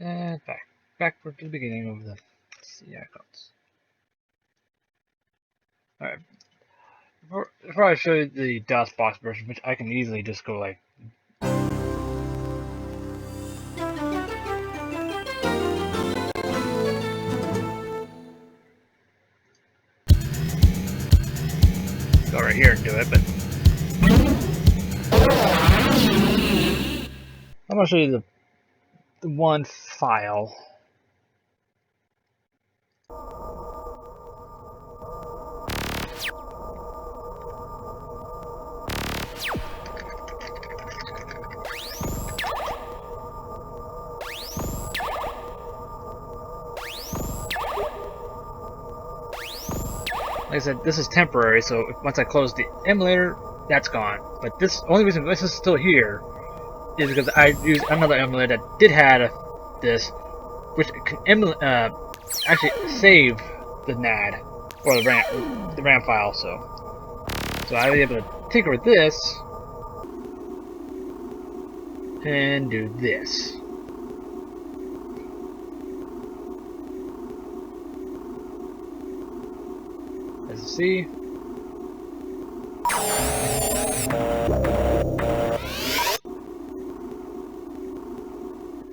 And backward to the beginning of the C icons. Alright, before I show you the DOSBox version, which I can easily just go like. Go right here and do it, but I'm going to show you the one file. Like I said, this is temporary, so once I close the emulator, that's gone. But this only reason this is still here is because I used another emulator that did have this, which can actually save the NAD or the RAM file. So I was able to tinker with this and do this. As you see.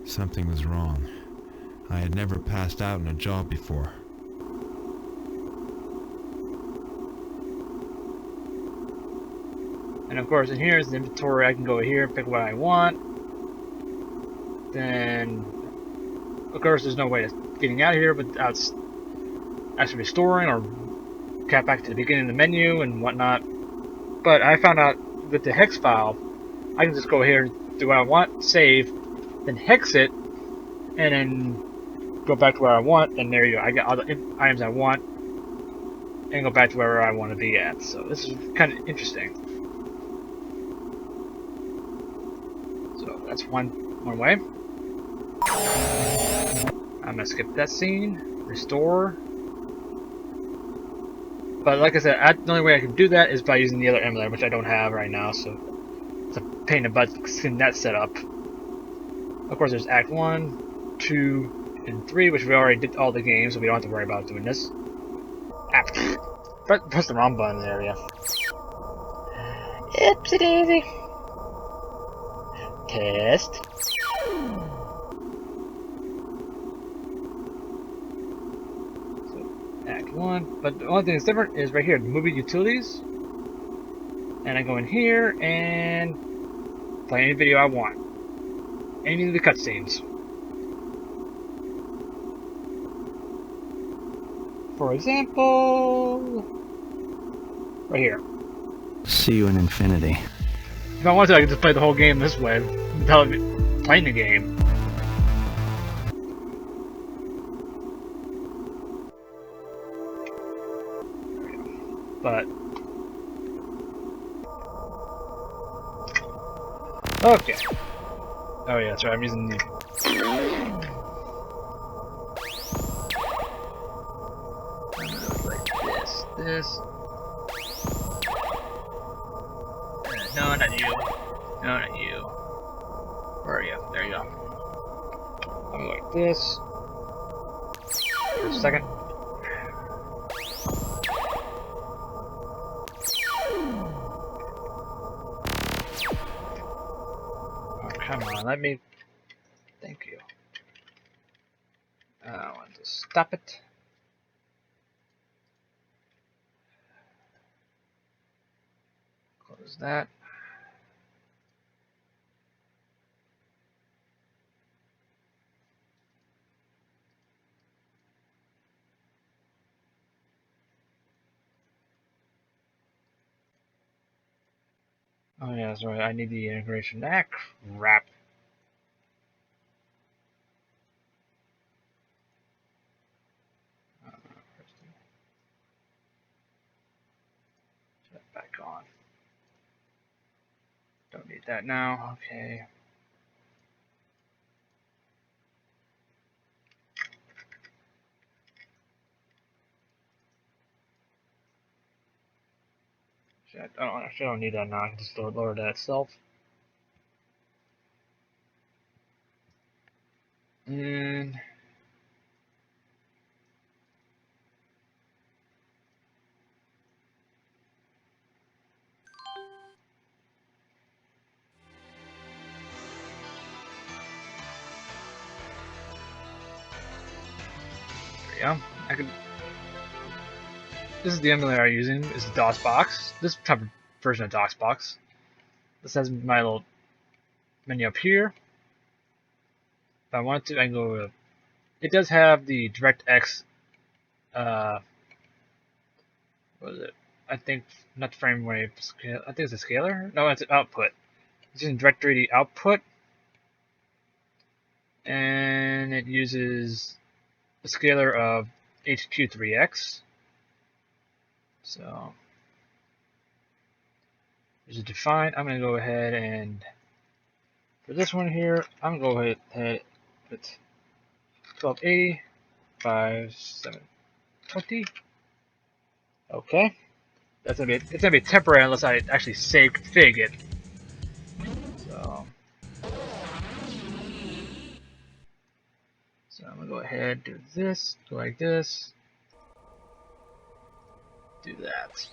Something was wrong. I had never passed out in a job before. And of course, in here is the inventory. I can go here, pick what I want. Then, of course, there's no way of getting out of here without actually restoring or cap back to the beginning of the menu and whatnot. But I found out with the hex file, I can just go here and do what I want, save, then hex it, and then go back to where I want. And there you go. I got all the items I want, and go back to wherever I want to be at. So this is kind of interesting. So that's one way. I'm gonna skip that scene, restore. But like I said, the only way I can do that is by using the other emulator, which I don't have right now. So it's a pain in the butt getting that set up. Of course, there's Act 1, 2, and 3, which we already did all the games, so we don't have to worry about doing this. Press the wrong button there, yeah. Oopsie daisy. Test. So, Act 1. But the only thing that's different is right here, Movie Utilities. And I go in here and play any video I want. Any of the cutscenes. For example, right here. See you in infinity. If I wanted to, I could just play the whole game this way without playing the game. But okay. Oh yeah, that's right. I'm using the. Like this. No, not you. No, not you. Where are you? There you go. I'm going like this. For a second. Oh, come on, let me. Thank you. I want to stop it. Close that. Oh yeah, that's right. I need the integration. Ah, crap. Set back on. Don't need that now. Okay. I don't need that now. I can just lower that itself. And there we go. I could. This is the emulator I'm using. Is the DOSBox. This type of version of DOSBox. This has my little menu up here. If I want to, I can go. It does have the DirectX. What is it? I think not frame rate. I think it's a scaler. No, it's an output. It's using Direct3D output, and it uses a scaler of HQ3X. So there's a define. I'm gonna go ahead and for this one here, I'm gonna go ahead with 1280 by 720. Okay, it's gonna be temporary unless I actually save config it. So I'm gonna go ahead, do this, go like this, do that.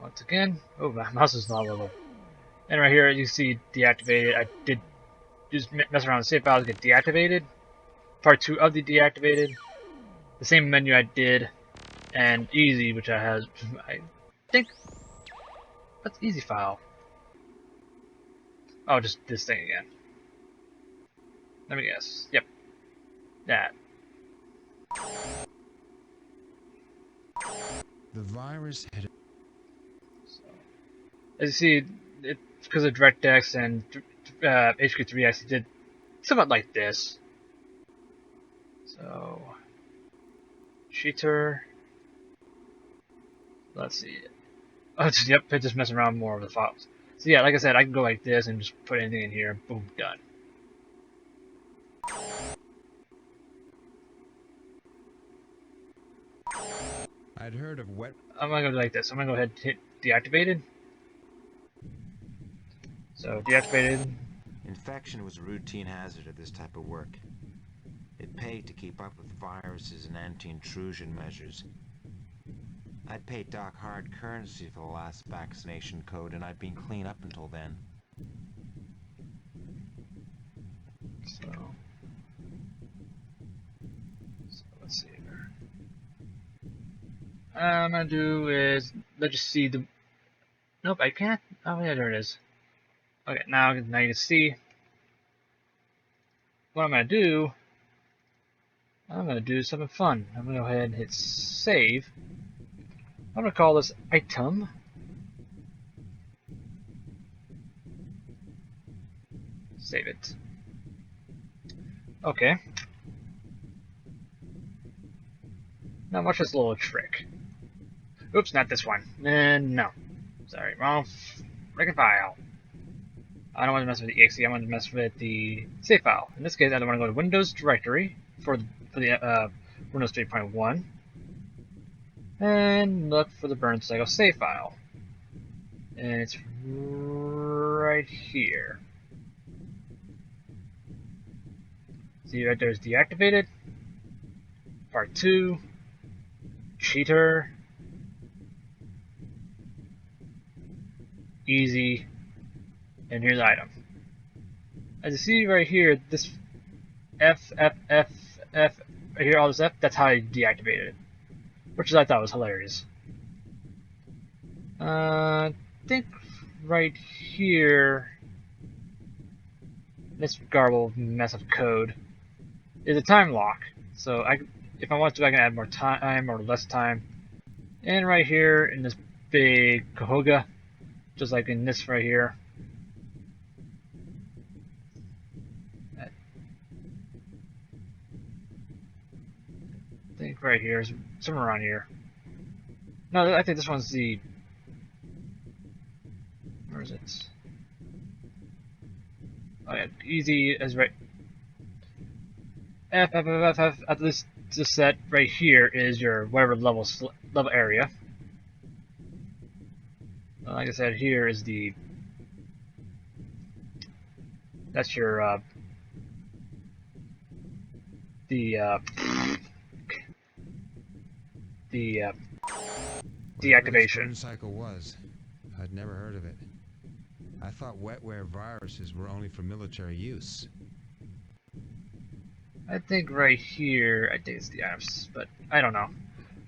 Once again, oh, my mouse is not level. And right here, you see deactivated. I did just mess around with save files to get deactivated. Part 2 of the deactivated. The same menu I did, and easy, which I think that's easy file. Oh, just this thing again. Let me guess. Yep, that. The virus had. So, as you see, it's because of DirectX and HQ3X, it did somewhat like this. So, cheater. Let's see. Oh, yep, it just messing around more with the files. So yeah, like I said, I can go like this and just put anything in here. Boom, done. I'd heard of wet. I'm gonna go like this. I'm gonna go ahead and hit deactivated. So deactivated. Infection was a routine hazard of this type of work. It paid to keep up with viruses and anti-intrusion measures. I'd paid Doc hard currency for the last vaccination code, and I'd been clean up until then. So let's see here. I'm gonna do is let's just see the. Nope, I can't. Oh yeah, there it is. Okay, now you can see what I'm gonna do. I'm gonna do something fun. I'm gonna go ahead and hit save. I'm gonna call this item. Save it. Okay. Now watch this little trick. Oops, not this one. And no. Sorry, wrong freaking file. I don't want to mess with the exe, I want to mess with the save file. In this case, I want to go to Windows directory for the Windows 3.1 and look for the Burn Cycle save file. And it's right here. See right there is deactivated. Part 2. Cheater. Easy. And here's the item. As you see right here, this F, right here, all this F, that's how I deactivated it. Which I thought was hilarious. I think right here, this garbled mess of code is a time lock. So if I want to, I can add more time or less time. And right here in this big Cahoga, just like in this right here. I think right here is somewhere around here. No, I think this one's the. Where is it? Oh yeah, easy as right. After this set right here is your whatever level area. Like I said, here is that's your the Whatever this deactivation. burn cycle was, I'd never heard of it. I thought wetware viruses were only for military use. I think right here, I think it's the items, but I don't know.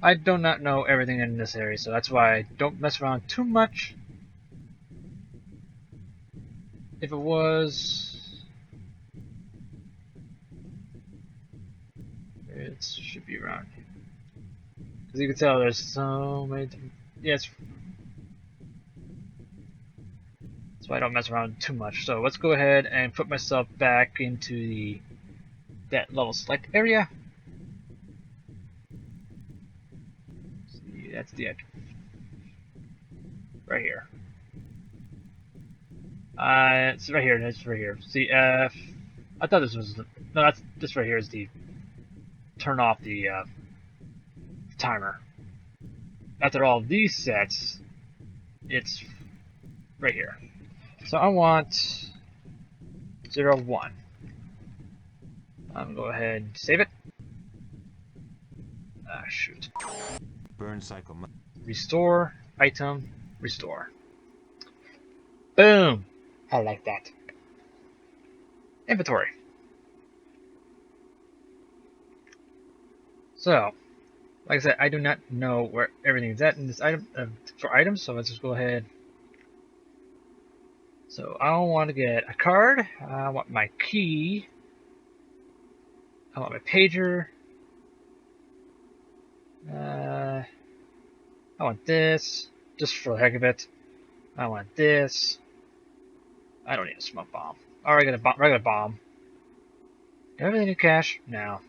I do not know everything in this area, so that's why I don't mess around too much. If it was, it should be around. As you can tell, there's so many different. Yes. That's why I don't mess around too much. So let's go ahead and put myself back into that level select area. See, that's the edge. Right here. It's right here. It's right here. See, I thought this was no. That's this right here is the turn off the timer. After all these sets, it's right here. So I want 0, 1. I'm gonna go ahead and save it. Ah, shoot. Burn cycle. Restore, item, restore. Boom! I like that. Inventory. So, like I said, I do not know where everything is at in this item for items, so let's just go ahead. So I want to get a card. I want my key. I want my pager. I want this, just for the heck of it. I want this. I don't need a smoke bomb. Or I got a regular bomb. Do I really need cash? No.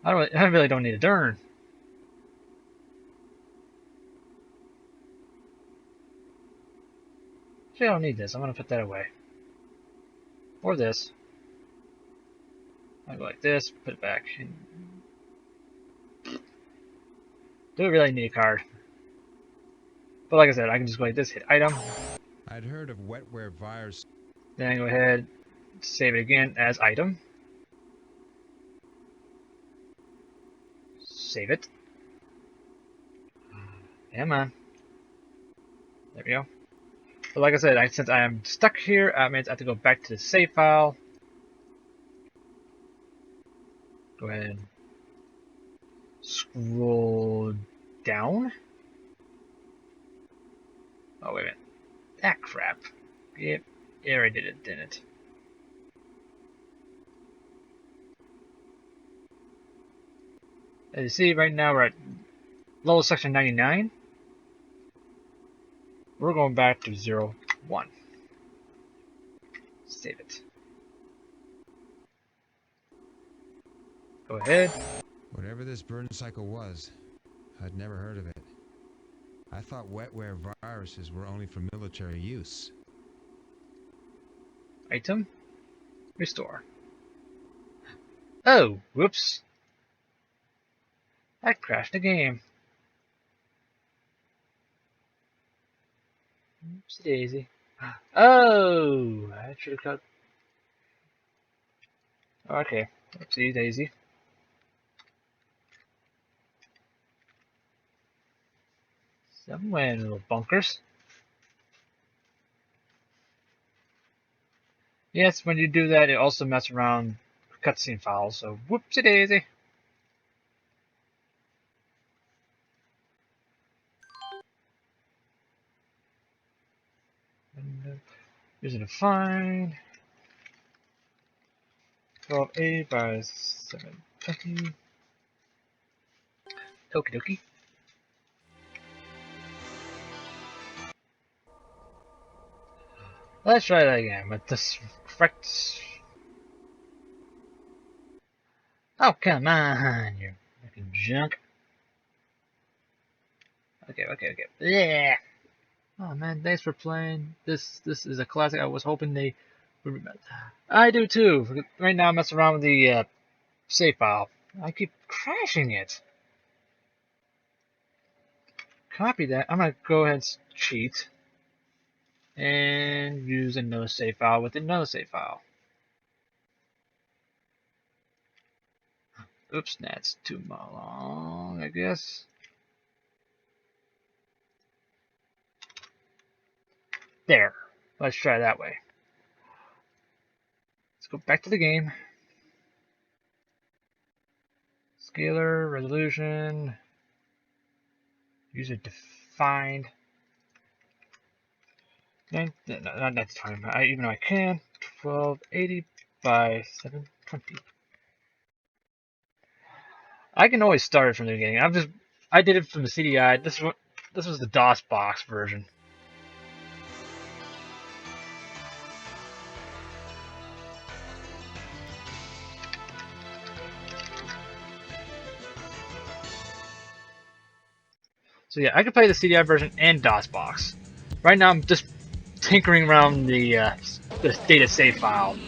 I really don't need a darn. Actually, I don't need this. I'm gonna put that away. Or this. I go like this, put it back. Do I really need a card? But like I said, I can just go like this, hit item. I'd heard of wetware virus. Then I go ahead, save it again as item. Save it. Come on. There we go. But like I said, since I am stuck here, that means I have to go back to the save file. Go ahead and scroll down. Oh, wait a minute. Ah, crap. Yep, yeah, I did it, didn't it? As you see, right now we're at level section 99. We're going back to 0, 1. Save it. Go ahead. Whatever this burn cycle was, I'd never heard of it. I thought wetware viruses were only for military use. Item. Restore. Oh, whoops. I crashed the game. Oopsie daisy. Oh, I should have cut. Okay, oopsie daisy. Somewhere in little bunkers. Yes, when you do that, it also messes around cutscene files. So whoopsie daisy. Using a fine. 1280 by 720. Okie dokie. Let's try that again with this correct. Oh, come on, you fucking junk. Okay. Yeah. Oh man, thanks for playing. This is a classic. I was hoping they I do too. Right now I'm messing around with the save file. I keep crashing it. Copy that. I'm gonna go ahead and cheat and use another save file with another save file. Oops, that's too long, I guess. There. Let's try that way. Let's go back to the game. Scalar, resolution, user defined. And, no, not that time. Even though I can. 1280 by 720. I can always start it from the beginning. I did it from the CDI. This was the DOS box version. So yeah, I can play the CDI version and DOS box. Right now I'm just tinkering around the data save file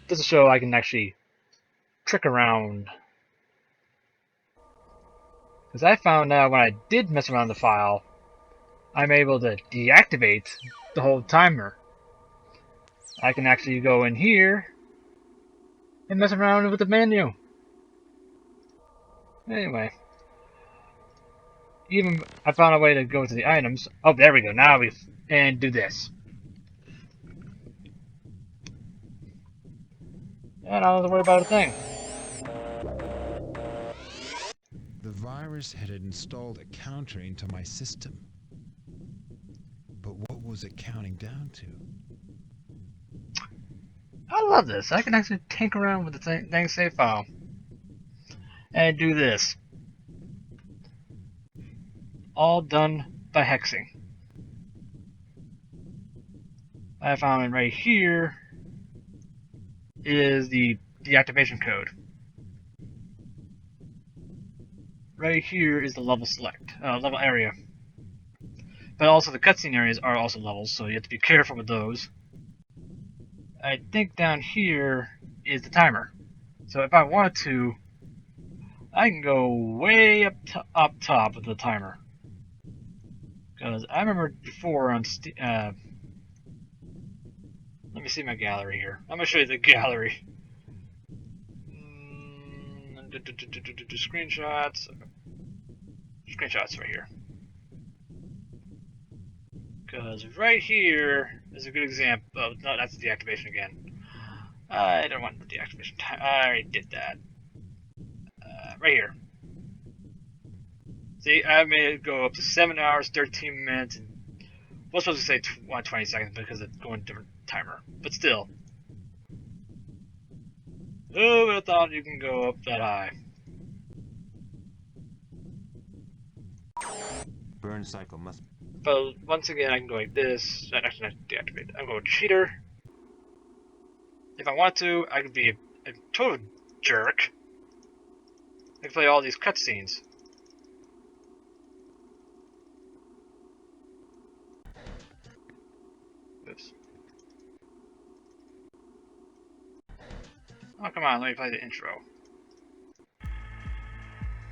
just to show I can actually trick around. Because I found out when I did mess around the file, I'm able to deactivate the whole timer. I can actually go in here and mess around with the menu. Anyway. Even I found a way to go to the items. Oh, there we go. Now and do this. And I don't have to worry about a thing. The virus had installed a counter into my system. But what was it counting down to? I love this. I can actually tinker around with the dang save file. And do this. All done by hexing. I found right here is the deactivation code. Right here is the level select, level area. But also the cutscene areas are also levels, so you have to be careful with those. I think down here is the timer. So if I wanted to, I can go way up top with the timer. Because I remember before on let me see my gallery here. I'm going to show you the gallery. Screenshots. Screenshots right here. Because right here is a good example. Oh, no, that's the deactivation again. I don't want the deactivation time. I already did that. Right here. See, I made it go up to 7 hours, 13 minutes, and I was supposed to say 20 seconds because it's going different timer. But still. Who would have thought you can go up that high? Burn cycle must. But once again, I can go like this. Actually, not deactivate. I'm going cheater. If I want to, I could be a total jerk. I can play all these cutscenes. Oops. Oh, come on, let me play the intro.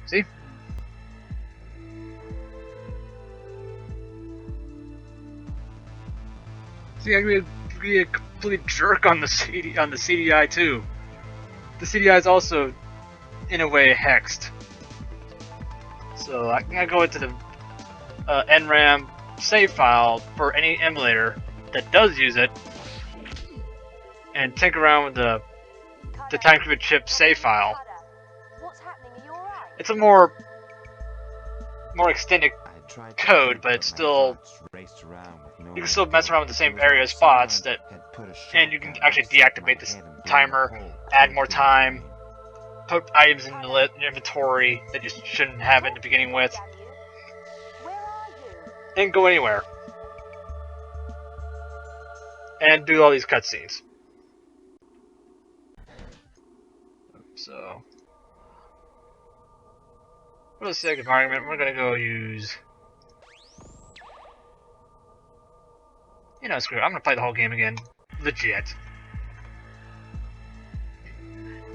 See? See, I could be a complete jerk on the CDI too. The CDI is also, in a way, hexed. So I'm gonna go into the NRAM save file for any emulator that does use it, and tinker around with the TimeCubic chip save file. It's a more extended code, but it's still, you can still mess around with the same area spots and you can actually deactivate this timer, add more time, put items in the inventory that you shouldn't have in the beginning with, and go anywhere, and do all these cutscenes. So, for the sake of argument, we're gonna go use. You know, screw it. I'm gonna play the whole game again. Legit.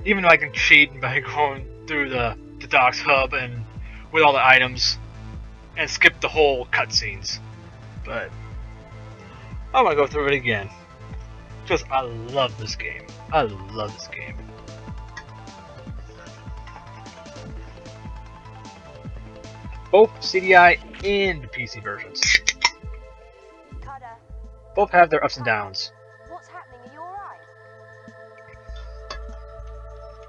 Even though I can cheat by going through the Doc's hub and with all the items and skip the whole cutscenes. But I'm gonna go through it again. Because I love this game. I love this game. Both CDI and PC versions. Cutter, Both have their ups and downs. what's happening? Are you alright?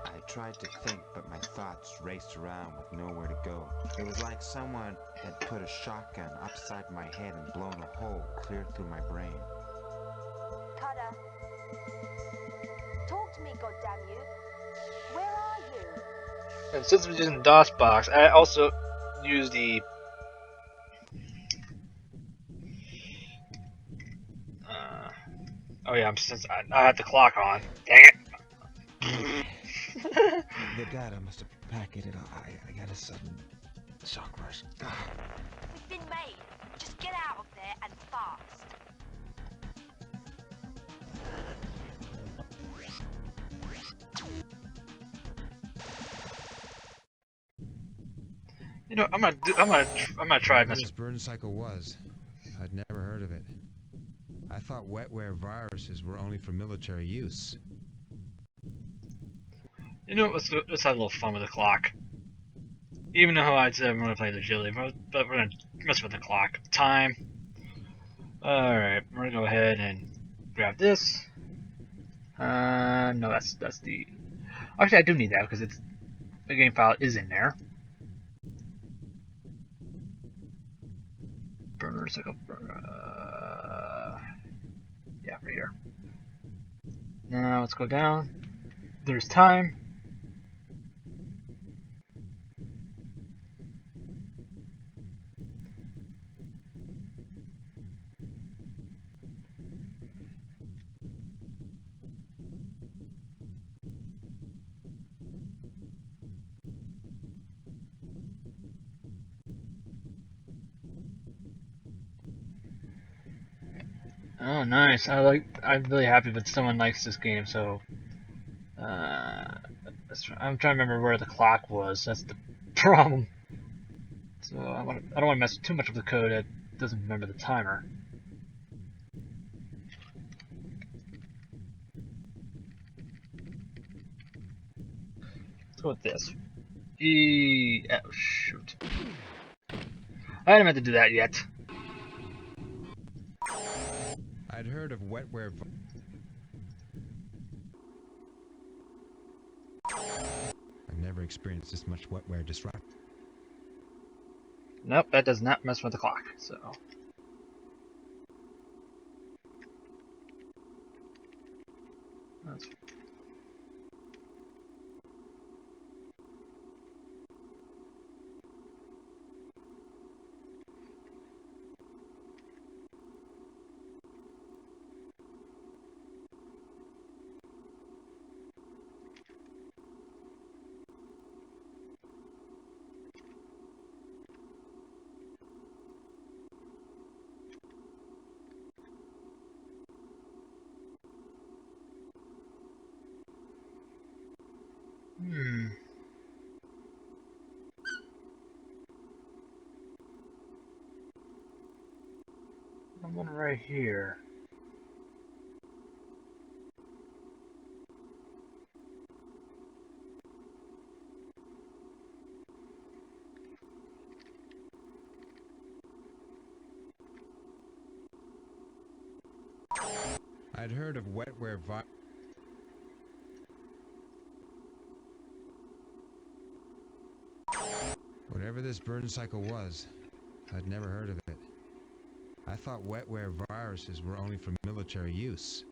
I tried to think, but my thoughts raced around with nowhere to go. It was like someone had put a shotgun upside my head and blown a hole clear through my brain. Cutter. Talk to me, goddamn you. Where are you? And since we're using DOSBox, I also use the oh yeah, since I had the clock on. Dang it! The data must have packeted. I got a sudden shock rush. We've been made. Just get out of there and fast. You know, I'm gonna try Whatever this. this burn cycle was, I'd never heard of it. I thought wetware viruses were only for military use. You know, let's have a little fun with the clock. Even though I said I'm gonna play the agility, but we're gonna mess with the clock. Time. Alright, we're gonna go ahead and grab this. No, that's the. Actually, I do need that because it's the game file is in there. Burner cycle. Yeah, right here. Now let's go down. There's time. Oh, nice. I'm really happy that someone likes this game. So, I'm trying to remember where the clock was. That's the problem. So I don't want to mess too much with the code that doesn't remember the timer. Let's go with this. Oh shoot! I hadn't meant to do that yet. I'd heard of wetware. I've never experienced this much wetware disrupt. Nope, that does not mess with the clock. So. That's one right here. I'd heard of wetware Whatever this burn cycle was, I'd never heard of it. I thought wetware viruses were only for military use.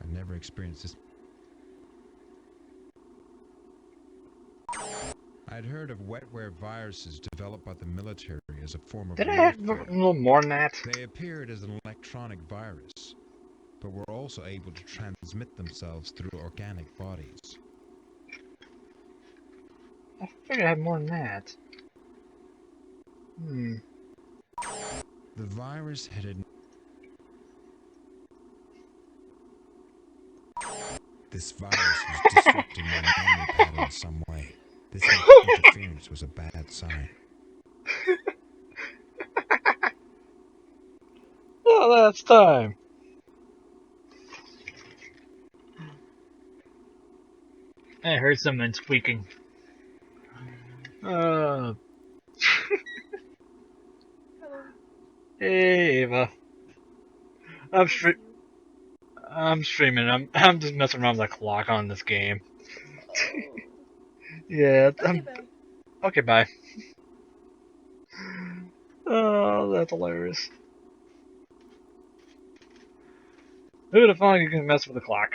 I've never experienced this. I'd heard of wetware viruses developed by the military as a form of Did I have a warfare. little more than that? They appeared as an electronic virus. but were also able to transmit themselves through organic bodies. I figured I had more than that. The virus had This virus was disrupting my memory pattern in some way. This interference was a bad sign. Oh, that's time. I heard someone squeaking. Hey, Ava. I'm streaming. I'm just messing around with the clock on this game. Yeah. Okay, bye. Oh, that's hilarious. Who'd have thought you can mess with the clock?